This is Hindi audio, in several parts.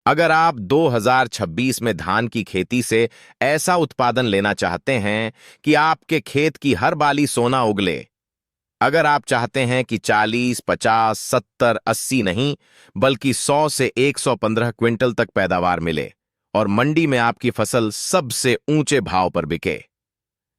अगर आप 2026 में धान की खेती से ऐसा उत्पादन लेना चाहते हैं कि आपके खेत की हर बाली सोना उगले, अगर आप चाहते हैं कि 40, 50, 70, 80 नहीं बल्कि 100 से 115 क्विंटल तक पैदावार मिले और मंडी में आपकी फसल सबसे ऊंचे भाव पर बिके,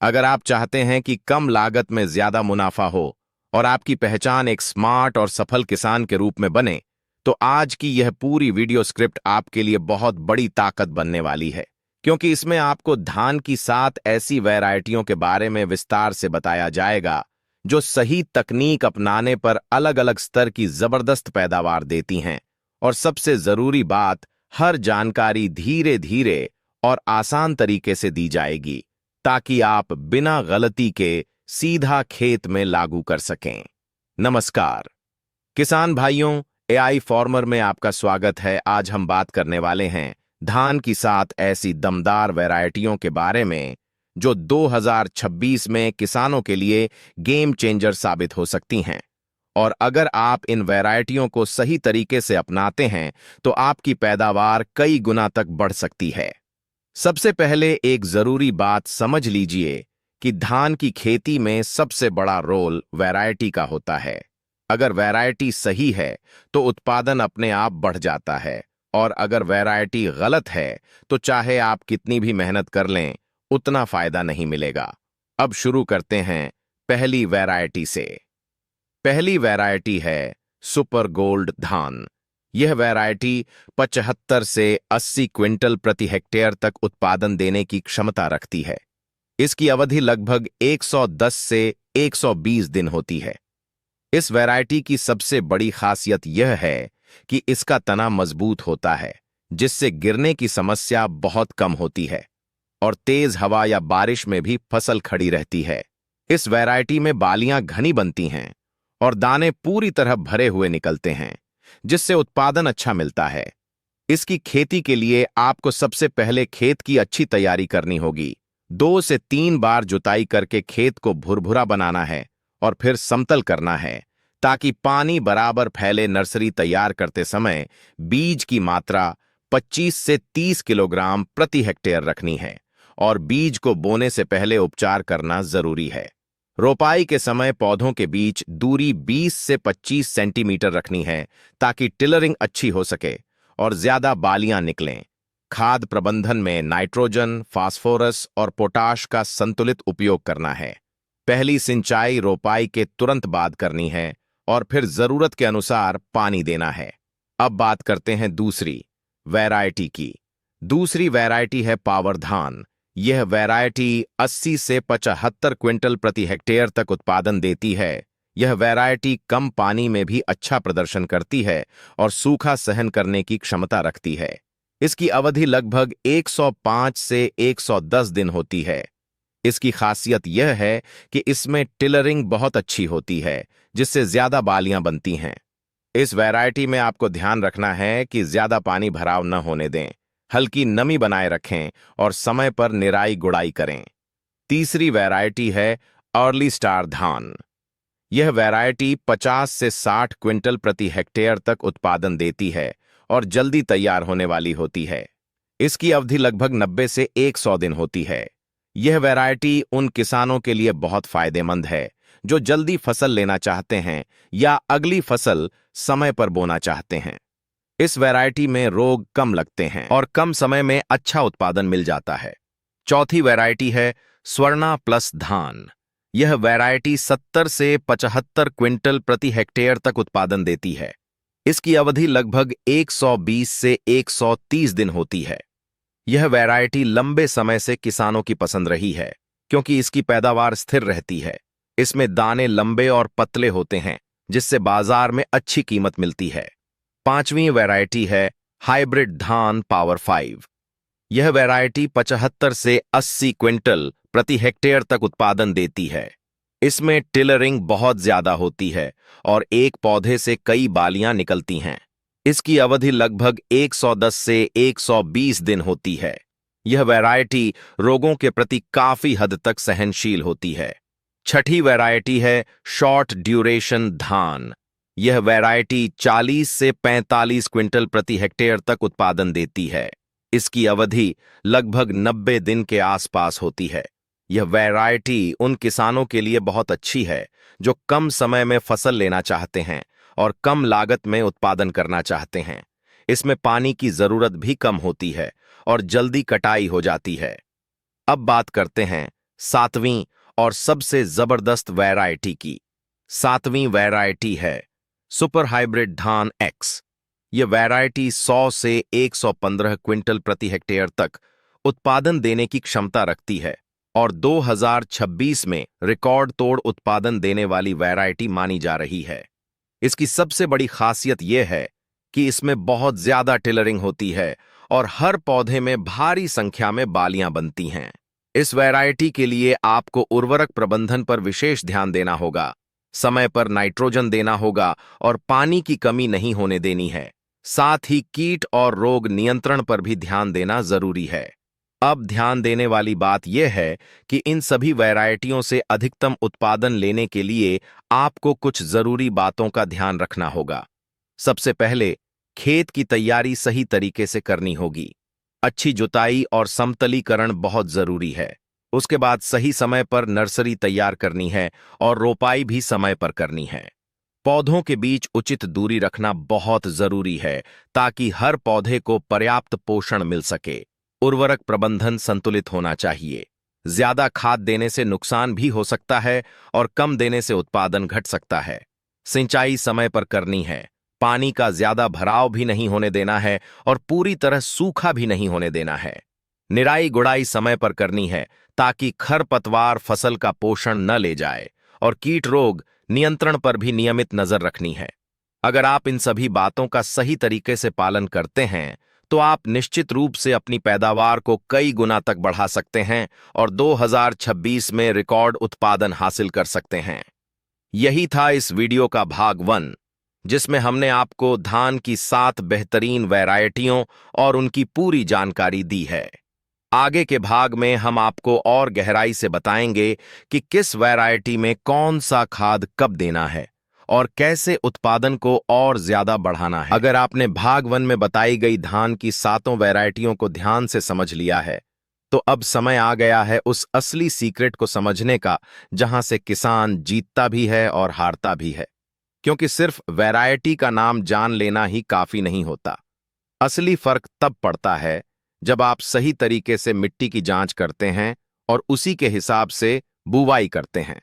अगर आप चाहते हैं कि कम लागत में ज्यादा मुनाफा हो और आपकी पहचान एक स्मार्ट और सफल किसान के रूप में बने, तो आज की यह पूरी वीडियो स्क्रिप्ट आपके लिए बहुत बड़ी ताकत बनने वाली है, क्योंकि इसमें आपको धान की 7 ऐसी वैरायटियों के बारे में विस्तार से बताया जाएगा जो सही तकनीक अपनाने पर अलग अलग स्तर की जबरदस्त पैदावार देती हैं। और सबसे जरूरी बात, हर जानकारी धीरे धीरे और आसान तरीके से दी जाएगी ताकि आप बिना गलती के सीधा खेत में लागू कर सकें। नमस्कार किसान भाइयों, एआई फार्मर में आपका स्वागत है। आज हम बात करने वाले हैं धान की 7 ऐसी दमदार वैरायटियों के बारे में जो 2026 में किसानों के लिए गेम चेंजर साबित हो सकती हैं। और अगर आप इन वैरायटियों को सही तरीके से अपनाते हैं तो आपकी पैदावार कई गुना तक बढ़ सकती है। सबसे पहले एक जरूरी बात समझ लीजिए कि धान की खेती में सबसे बड़ा रोल वैरायटी का होता है। अगर वैरायटी सही है तो उत्पादन अपने आप बढ़ जाता है, और अगर वैरायटी गलत है तो चाहे आप कितनी भी मेहनत कर लें, उतना फायदा नहीं मिलेगा। अब शुरू करते हैं पहली वैरायटी से। पहली वैरायटी है सुपर गोल्ड धान। यह वैरायटी 75 से 80 क्विंटल प्रति हेक्टेयर तक उत्पादन देने की क्षमता रखती है। इसकी अवधि लगभग 110 से 120 दिन होती है। इस वैरायटी की सबसे बड़ी खासियत यह है कि इसका तना मजबूत होता है, जिससे गिरने की समस्या बहुत कम होती है और तेज हवा या बारिश में भी फसल खड़ी रहती है। इस वैरायटी में बालियां घनी बनती हैं और दाने पूरी तरह भरे हुए निकलते हैं, जिससे उत्पादन अच्छा मिलता है। इसकी खेती के लिए आपको सबसे पहले खेत की अच्छी तैयारी करनी होगी। 2 से 3 बार जुताई करके खेत को भुरभुरा बनाना है और फिर समतल करना है ताकि पानी बराबर फैले। नर्सरी तैयार करते समय बीज की मात्रा 25 से 30 किलोग्राम प्रति हेक्टेयर रखनी है और बीज को बोने से पहले उपचार करना जरूरी है। रोपाई के समय पौधों के बीच दूरी 20 से 25 सेंटीमीटर रखनी है ताकि टिलरिंग अच्छी हो सके और ज्यादा बालियां निकलें। खाद प्रबंधन में नाइट्रोजन, फास्फोरस और पोटाश का संतुलित उपयोग करना है। पहली सिंचाई रोपाई के तुरंत बाद करनी है और फिर जरूरत के अनुसार पानी देना है। अब बात करते हैं दूसरी वैरायटी की। दूसरी वैरायटी है पावर धान। यह वैरायटी 80 से 75 क्विंटल प्रति हेक्टेयर तक उत्पादन देती है। यह वैरायटी कम पानी में भी अच्छा प्रदर्शन करती है और सूखा सहन करने की क्षमता रखती है। इसकी अवधि लगभग 105 से 110 दिन होती है। इसकी खासियत यह है कि इसमें टिलरिंग बहुत अच्छी होती है, जिससे ज्यादा बालियां बनती हैं। इस वैरायटी में आपको ध्यान रखना है कि ज्यादा पानी भराव न होने दें, हल्की नमी बनाए रखें और समय पर निराई गुड़ाई करें। तीसरी वैरायटी है अर्ली स्टार धान। यह वैरायटी 50 से 60 क्विंटल प्रति हेक्टेयर तक उत्पादन देती है और जल्दी तैयार होने वाली होती है। इसकी अवधि लगभग 90 से 100 दिन होती है। यह वैरायटी उन किसानों के लिए बहुत फायदेमंद है जो जल्दी फसल लेना चाहते हैं या अगली फसल समय पर बोना चाहते हैं। इस वैरायटी में रोग कम लगते हैं और कम समय में अच्छा उत्पादन मिल जाता है। चौथी वैरायटी है स्वर्णा प्लस धान। यह वैरायटी 70 से 75 क्विंटल प्रति हेक्टेयर तक उत्पादन देती है। इसकी अवधि लगभग 120 से 130 दिन होती है। यह वैरायटी लंबे समय से किसानों की पसंद रही है क्योंकि इसकी पैदावार स्थिर रहती है। इसमें दाने लंबे और पतले होते हैं, जिससे बाजार में अच्छी कीमत मिलती है। पांचवीं वैरायटी है हाइब्रिड धान पावर 5। यह वैरायटी 75 से 80 क्विंटल प्रति हेक्टेयर तक उत्पादन देती है। इसमें टिलरिंग बहुत ज्यादा होती है और एक पौधे से कई बालियां निकलती हैं। इसकी अवधि लगभग 110 से 120 दिन होती है। यह वैरायटी रोगों के प्रति काफी हद तक सहनशील होती है। छठी वैरायटी है शॉर्ट ड्यूरेशन धान। यह वैरायटी 40 से 45 क्विंटल प्रति हेक्टेयर तक उत्पादन देती है। इसकी अवधि लगभग 90 दिन के आसपास होती है। यह वैरायटी उन किसानों के लिए बहुत अच्छी है जो कम समय में फसल लेना चाहते हैं और कम लागत में उत्पादन करना चाहते हैं। इसमें पानी की जरूरत भी कम होती है और जल्दी कटाई हो जाती है। अब बात करते हैं 7वीं और सबसे जबरदस्त वैरायटी की। 7वीं वैरायटी है सुपर हाइब्रिड धान एक्स। यह वैरायटी 100 से 115 क्विंटल प्रति हेक्टेयर तक उत्पादन देने की क्षमता रखती है और 2026 में रिकॉर्ड तोड़ उत्पादन देने वाली वैरायटी मानी जा रही है। इसकी सबसे बड़ी खासियत यह है कि इसमें बहुत ज्यादा टिलरिंग होती है और हर पौधे में भारी संख्या में बालियां बनती हैं। इस वैरायटी के लिए आपको उर्वरक प्रबंधन पर विशेष ध्यान देना होगा, समय पर नाइट्रोजन देना होगा और पानी की कमी नहीं होने देनी है। साथ ही कीट और रोग नियंत्रण पर भी ध्यान देना जरूरी है। अब ध्यान देने वाली बात यह है कि इन सभी वैरायटियों से अधिकतम उत्पादन लेने के लिए आपको कुछ जरूरी बातों का ध्यान रखना होगा। सबसे पहले खेत की तैयारी सही तरीके से करनी होगी। अच्छी जुताई और समतलीकरण बहुत जरूरी है। उसके बाद सही समय पर नर्सरी तैयार करनी है और रोपाई भी समय पर करनी है। पौधों के बीच उचित दूरी रखना बहुत जरूरी है ताकि हर पौधे को पर्याप्त पोषण मिल सके। उर्वरक प्रबंधन संतुलित होना चाहिए। ज्यादा खाद देने से नुकसान भी हो सकता है और कम देने से उत्पादन घट सकता है। सिंचाई समय पर करनी है। पानी का ज्यादा भराव भी नहीं होने देना है और पूरी तरह सूखा भी नहीं होने देना है। निराई गुड़ाई समय पर करनी है ताकि खरपतवार फसल का पोषण न ले जाए और कीट रोग नियंत्रण पर भी नियमित नजर रखनी है। अगर आप इन सभी बातों का सही तरीके से पालन करते हैं तो आप निश्चित रूप से अपनी पैदावार को कई गुना तक बढ़ा सकते हैं और 2026 में रिकॉर्ड उत्पादन हासिल कर सकते हैं। यही था इस वीडियो का भाग 1, जिसमें हमने आपको धान की 7 बेहतरीन वैरायटियों और उनकी पूरी जानकारी दी है। आगे के भाग में हम आपको और गहराई से बताएंगे कि किस वैरायटी में कौन सा खाद कब देना है और कैसे उत्पादन को और ज्यादा बढ़ाना है। अगर आपने भाग 1 में बताई गई धान की 7 वैरायटियों को ध्यान से समझ लिया है तो अब समय आ गया है उस असली सीक्रेट को समझने का, जहां से किसान जीतता भी है और हारता भी है। क्योंकि सिर्फ वैरायटी का नाम जान लेना ही काफी नहीं होता। असली फर्क तब पड़ता है जब आप सही तरीके से मिट्टी की जांच करते हैं और उसी के हिसाब से बुवाई करते हैं।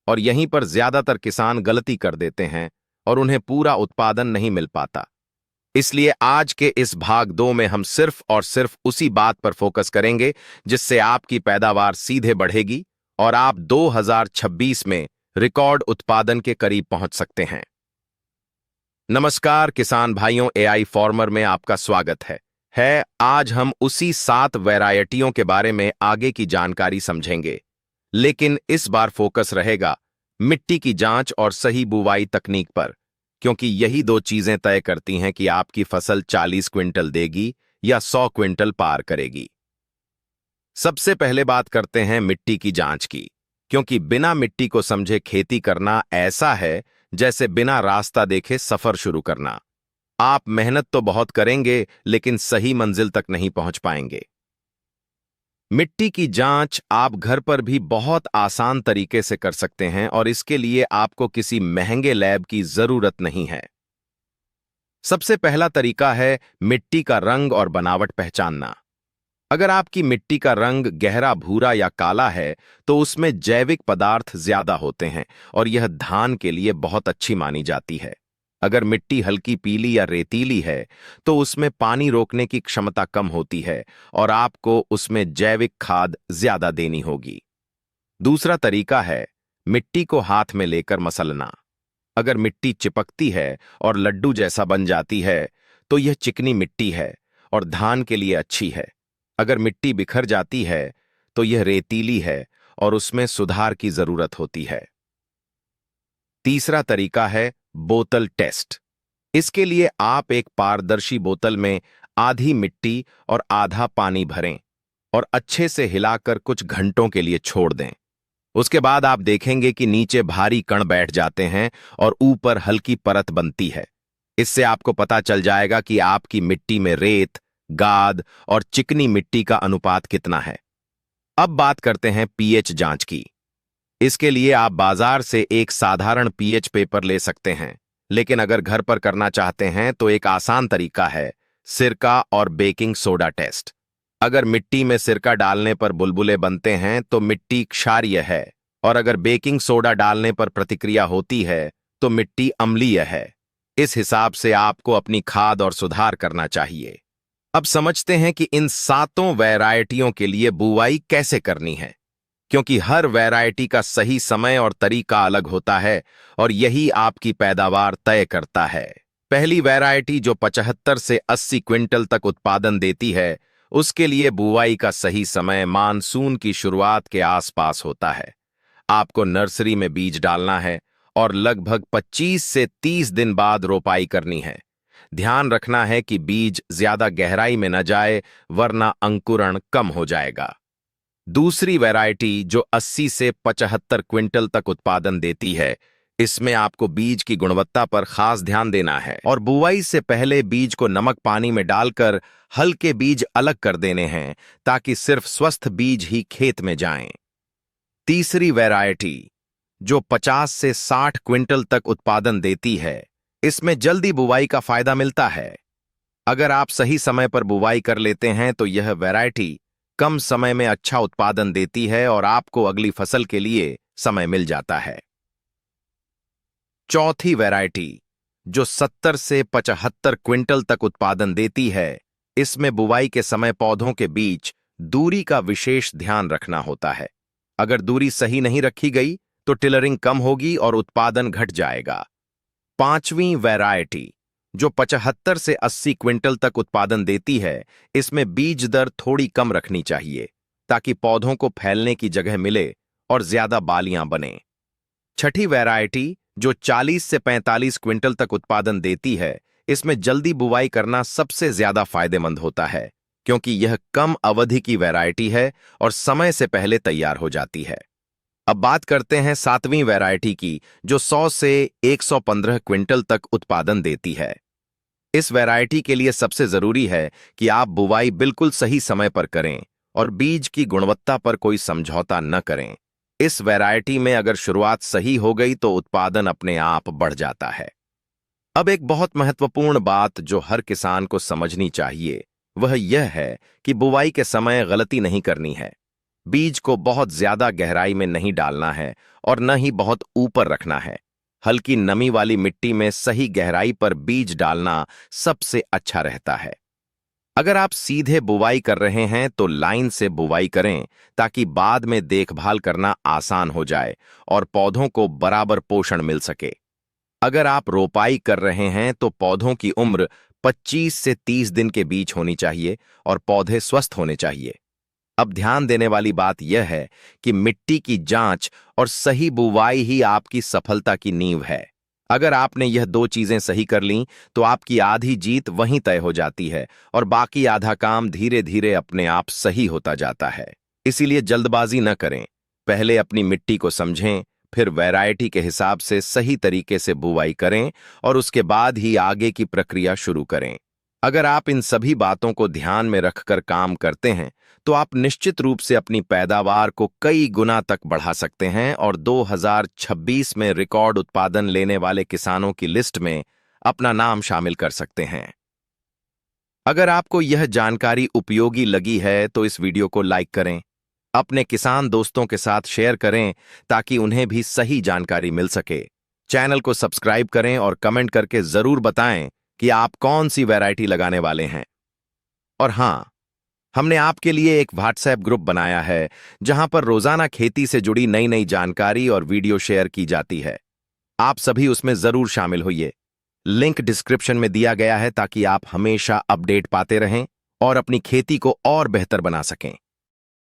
और यहीं पर ज्यादातर किसान गलती कर देते हैं और उन्हें पूरा उत्पादन नहीं मिल पाता। इसलिए आज के इस भाग 2 में हम सिर्फ और सिर्फ उसी बात पर फोकस करेंगे जिससे आपकी पैदावार सीधे बढ़ेगी और आप 2026 में रिकॉर्ड उत्पादन के करीब पहुंच सकते हैं। नमस्कार किसान भाइयों, एआई फार्मर में आपका स्वागत है। आज हम उसी 7 वैरायटियों के बारे में आगे की जानकारी समझेंगे, लेकिन इस बार फोकस रहेगा मिट्टी की जांच और सही बुवाई तकनीक पर, क्योंकि यही 2 चीजें तय करती हैं कि आपकी फसल 40 क्विंटल देगी या 100 क्विंटल पार करेगी। सबसे पहले बात करते हैं मिट्टी की जांच की, क्योंकि बिना मिट्टी को समझे खेती करना ऐसा है जैसे बिना रास्ता देखे सफर शुरू करना। आप मेहनत तो बहुत करेंगे लेकिन सही मंजिल तक नहीं पहुंच पाएंगे। मिट्टी की जांच आप घर पर भी बहुत आसान तरीके से कर सकते हैं और इसके लिए आपको किसी महंगे लैब की जरूरत नहीं है। सबसे पहला तरीका है मिट्टी का रंग और बनावट पहचानना। अगर आपकी मिट्टी का रंग गहरा भूरा या काला है तो उसमें जैविक पदार्थ ज्यादा होते हैं और यह धान के लिए बहुत अच्छी मानी जाती है। अगर मिट्टी हल्की पीली या रेतीली है तो उसमें पानी रोकने की क्षमता कम होती है और आपको उसमें जैविक खाद ज्यादा देनी होगी। दूसरा तरीका है मिट्टी को हाथ में लेकर मसलना। अगर मिट्टी चिपकती है और लड्डू जैसा बन जाती है तो यह चिकनी मिट्टी है और धान के लिए अच्छी है। अगर मिट्टी बिखर जाती है तो यह रेतीली है और उसमें सुधार की जरूरत होती है। तीसरा तरीका है बोतल टेस्ट। इसके लिए आप एक पारदर्शी बोतल में आधी मिट्टी और आधा पानी भरें और अच्छे से हिलाकर कुछ घंटों के लिए छोड़ दें। उसके बाद आप देखेंगे कि नीचे भारी कण बैठ जाते हैं और ऊपर हल्की परत बनती है। इससे आपको पता चल जाएगा कि आपकी मिट्टी में रेत, गाद और चिकनी मिट्टी का अनुपात कितना है। अब बात करते हैं पीएच जांच की। इसके लिए आप बाजार से एक साधारण पीएच पेपर ले सकते हैं, लेकिन अगर घर पर करना चाहते हैं तो एक आसान तरीका है सिरका और बेकिंग सोडा टेस्ट। अगर मिट्टी में सिरका डालने पर बुलबुले बनते हैं तो मिट्टी क्षारीय है, और अगर बेकिंग सोडा डालने पर प्रतिक्रिया होती है तो मिट्टी अम्लीय है। इस हिसाब से आपको अपनी खाद और सुधार करना चाहिए। अब समझते हैं कि इन सातों वैरायटियों के लिए बुवाई कैसे करनी है, क्योंकि हर वैरायटी का सही समय और तरीका अलग होता है और यही आपकी पैदावार तय करता है। पहली वैरायटी जो 75 से 80 क्विंटल तक उत्पादन देती है, उसके लिए बुवाई का सही समय मानसून की शुरुआत के आसपास होता है। आपको नर्सरी में बीज डालना है और लगभग 25 से 30 दिन बाद रोपाई करनी है। ध्यान रखना है कि बीज ज्यादा गहराई में न जाए, वरना अंकुरण कम हो जाएगा। दूसरी वैरायटी जो 80 से 75 क्विंटल तक उत्पादन देती है, इसमें आपको बीज की गुणवत्ता पर खास ध्यान देना है और बुवाई से पहले बीज को नमक पानी में डालकर हल्के बीज अलग कर देने हैं, ताकि सिर्फ स्वस्थ बीज ही खेत में जाएं। तीसरी वैरायटी जो 50 से 60 क्विंटल तक उत्पादन देती है, इसमें जल्दी बुवाई का फायदा मिलता है। अगर आप सही समय पर बुवाई कर लेते हैं तो यह वैरायटी कम समय में अच्छा उत्पादन देती है और आपको अगली फसल के लिए समय मिल जाता है। चौथी वैरायटी जो 70 से 75 क्विंटल तक उत्पादन देती है, इसमें बुवाई के समय पौधों के बीच दूरी का विशेष ध्यान रखना होता है। अगर दूरी सही नहीं रखी गई तो टिलरिंग कम होगी और उत्पादन घट जाएगा। पांचवीं वैरायटी जो 75 से 80 क्विंटल तक उत्पादन देती है, इसमें बीज दर थोड़ी कम रखनी चाहिए, ताकि पौधों को फैलने की जगह मिले और ज्यादा बालियां बने। छठी वैरायटी जो 40 से 45 क्विंटल तक उत्पादन देती है, इसमें जल्दी बुवाई करना सबसे ज्यादा फायदेमंद होता है, क्योंकि यह कम अवधि की वैरायटी है और समय से पहले तैयार हो जाती है। अब बात करते हैं सातवीं वैरायटी की जो 100 से 115 क्विंटल तक उत्पादन देती है। इस वैरायटी के लिए सबसे जरूरी है कि आप बुवाई बिल्कुल सही समय पर करें और बीज की गुणवत्ता पर कोई समझौता न करें। इस वैरायटी में अगर शुरुआत सही हो गई तो उत्पादन अपने आप बढ़ जाता है। अब एक बहुत महत्वपूर्ण बात जो हर किसान को समझनी चाहिए, वह यह है कि बुवाई के समय गलती नहीं करनी है। बीज को बहुत ज्यादा गहराई में नहीं डालना है और न ही बहुत ऊपर रखना है। हल्की नमी वाली मिट्टी में सही गहराई पर बीज डालना सबसे अच्छा रहता है। अगर आप सीधे बुवाई कर रहे हैं तो लाइन से बुवाई करें, ताकि बाद में देखभाल करना आसान हो जाए और पौधों को बराबर पोषण मिल सके। अगर आप रोपाई कर रहे हैं तो पौधों की उम्र 25 से 30 दिन के बीच होनी चाहिए और पौधे स्वस्थ होने चाहिए। अब ध्यान देने वाली बात यह है कि मिट्टी की जांच और सही बुवाई ही आपकी सफलता की नींव है। अगर आपने यह दो चीजें सही कर लीं तो आपकी आधी जीत वहीं तय हो जाती है और बाकी आधा काम धीरे धीरे अपने आप सही होता जाता है। इसीलिए जल्दबाजी न करें, पहले अपनी मिट्टी को समझें, फिर वैरायटी के हिसाब से सही तरीके से बुवाई करें और उसके बाद ही आगे की प्रक्रिया शुरू करें। अगर आप इन सभी बातों को ध्यान में रखकर काम करते हैं तो आप निश्चित रूप से अपनी पैदावार को कई गुना तक बढ़ा सकते हैं और 2026 में रिकॉर्ड उत्पादन लेने वाले किसानों की लिस्ट में अपना नाम शामिल कर सकते हैं। अगर आपको यह जानकारी उपयोगी लगी है तो इस वीडियो को लाइक करें, अपने किसान दोस्तों के साथ शेयर करें ताकि उन्हें भी सही जानकारी मिल सके। चैनल को सब्सक्राइब करें और कमेंट करके जरूर बताएं कि आप कौन सी वैरायटी लगाने वाले हैं। और हां, हमने आपके लिए एक व्हाट्सएप ग्रुप बनाया है जहां पर रोजाना खेती से जुड़ी नई नई जानकारी और वीडियो शेयर की जाती है। आप सभी उसमें जरूर शामिल होइए। लिंक डिस्क्रिप्शन में दिया गया है ताकि आप हमेशा अपडेट पाते रहें और अपनी खेती को और बेहतर बना सकें।